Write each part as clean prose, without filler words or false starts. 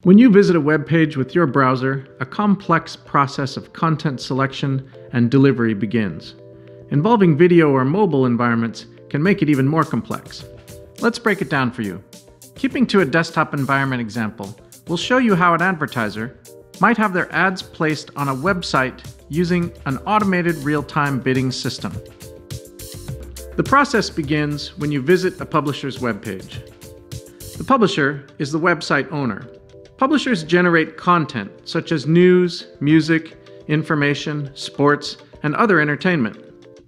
When you visit a web page with your browser, a complex process of content selection and delivery begins. Involving video or mobile environments can make it even more complex. Let's break it down for you. Keeping to a desktop environment example, we'll show you how an advertiser might have their ads placed on a website using an automated real-time bidding system. The process begins when you visit a publisher's web page. The publisher is the website owner. Publishers generate content such as news, music, information, sports, and other entertainment.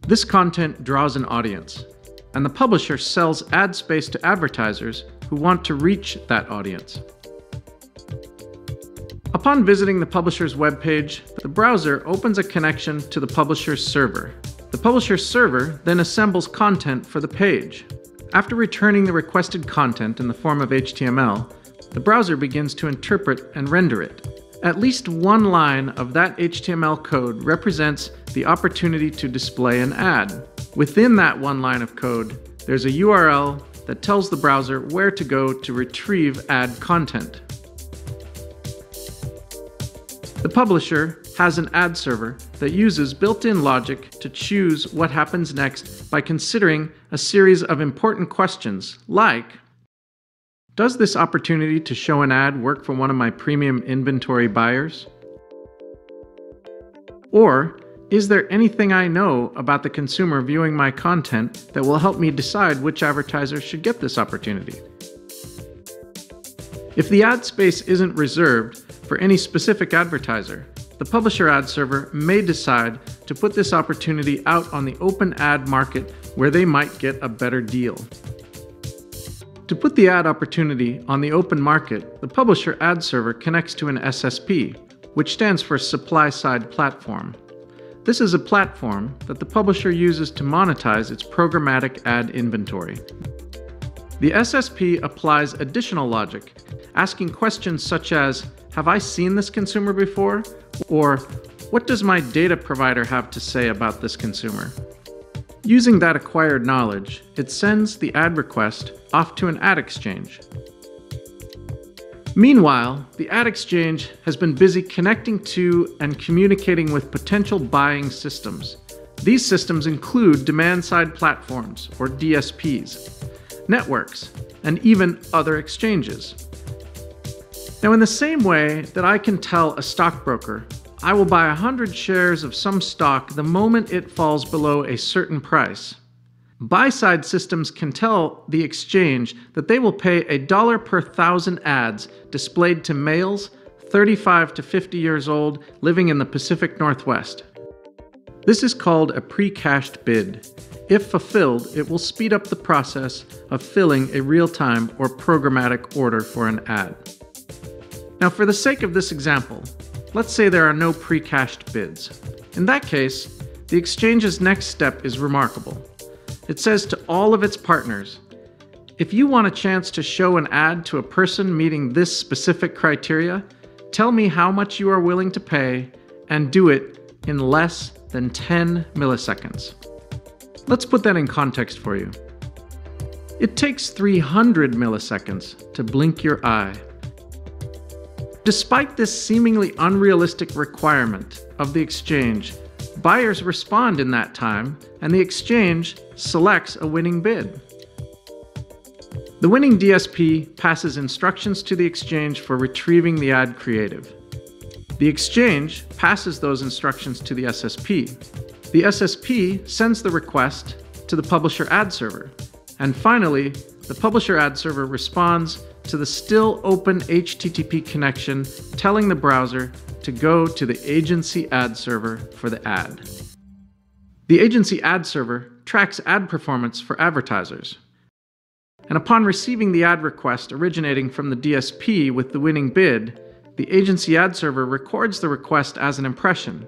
This content draws an audience, and the publisher sells ad space to advertisers who want to reach that audience. Upon visiting the publisher's web page, the browser opens a connection to the publisher's server. The publisher's server then assembles content for the page. After returning the requested content in the form of HTML, the browser begins to interpret and render it. At least one line of that HTML code represents the opportunity to display an ad. Within that one line of code, there's a URL that tells the browser where to go to retrieve ad content. The publisher has an ad server that uses built-in logic to choose what happens next by considering a series of important questions like, does this opportunity to show an ad work for one of my premium inventory buyers? Or, is there anything I know about the consumer viewing my content that will help me decide which advertiser should get this opportunity? If the ad space isn't reserved for any specific advertiser, the publisher ad server may decide to put this opportunity out on the open ad market where they might get a better deal. To put the ad opportunity on the open market, the publisher ad server connects to an SSP, which stands for Supply Side Platform. This is a platform that the publisher uses to monetize its programmatic ad inventory. The SSP applies additional logic, asking questions such as, have I seen this consumer before? Or, what does my data provider have to say about this consumer? Using that acquired knowledge, it sends the ad request off to an ad exchange. Meanwhile, the ad exchange has been busy connecting to and communicating with potential buying systems. These systems include demand-side platforms, or DSPs, networks, and even other exchanges. Now, in the same way that I can tell a stockbroker, I will buy 100 shares of some stock the moment it falls below a certain price, buy-side systems can tell the exchange that they will pay $1 per 1,000 ads displayed to males 35 to 50 years old living in the Pacific Northwest. This is called a pre-cached bid. If fulfilled, it will speed up the process of filling a real-time or programmatic order for an ad. Now, for the sake of this example, let's say there are no pre-cached bids. In that case, the exchange's next step is remarkable. It says to all of its partners, if you want a chance to show an ad to a person meeting this specific criteria, tell me how much you are willing to pay and do it in less than 10 milliseconds. Let's put that in context for you. It takes 300 milliseconds to blink your eye. Despite this seemingly unrealistic requirement of the exchange, buyers respond in that time, and the exchange selects a winning bid. The winning DSP passes instructions to the exchange for retrieving the ad creative. The exchange passes those instructions to the SSP. The SSP sends the request to the publisher ad server. And finally, the publisher ad server responds to the still open HTTP connection telling the browser to go to the agency ad server for the ad. The agency ad server tracks ad performance for advertisers. And upon receiving the ad request originating from the DSP with the winning bid, the agency ad server records the request as an impression.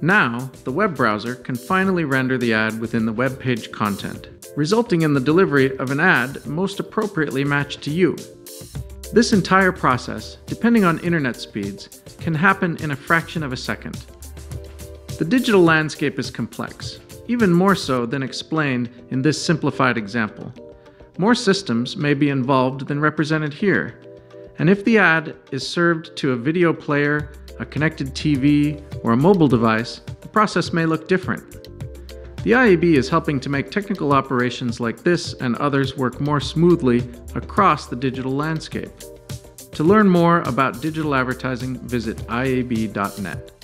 Now, the web browser can finally render the ad within the web page content, resulting in the delivery of an ad most appropriately matched to you. This entire process, depending on internet speeds, can happen in a fraction of a second. The digital landscape is complex, even more so than explained in this simplified example. More systems may be involved than represented here, And if the ad is served to a video player, a connected TV, or a mobile device, the process may look different. The IAB is helping to make technical operations like this and others work more smoothly across the digital landscape. To learn more about digital advertising, visit iab.net.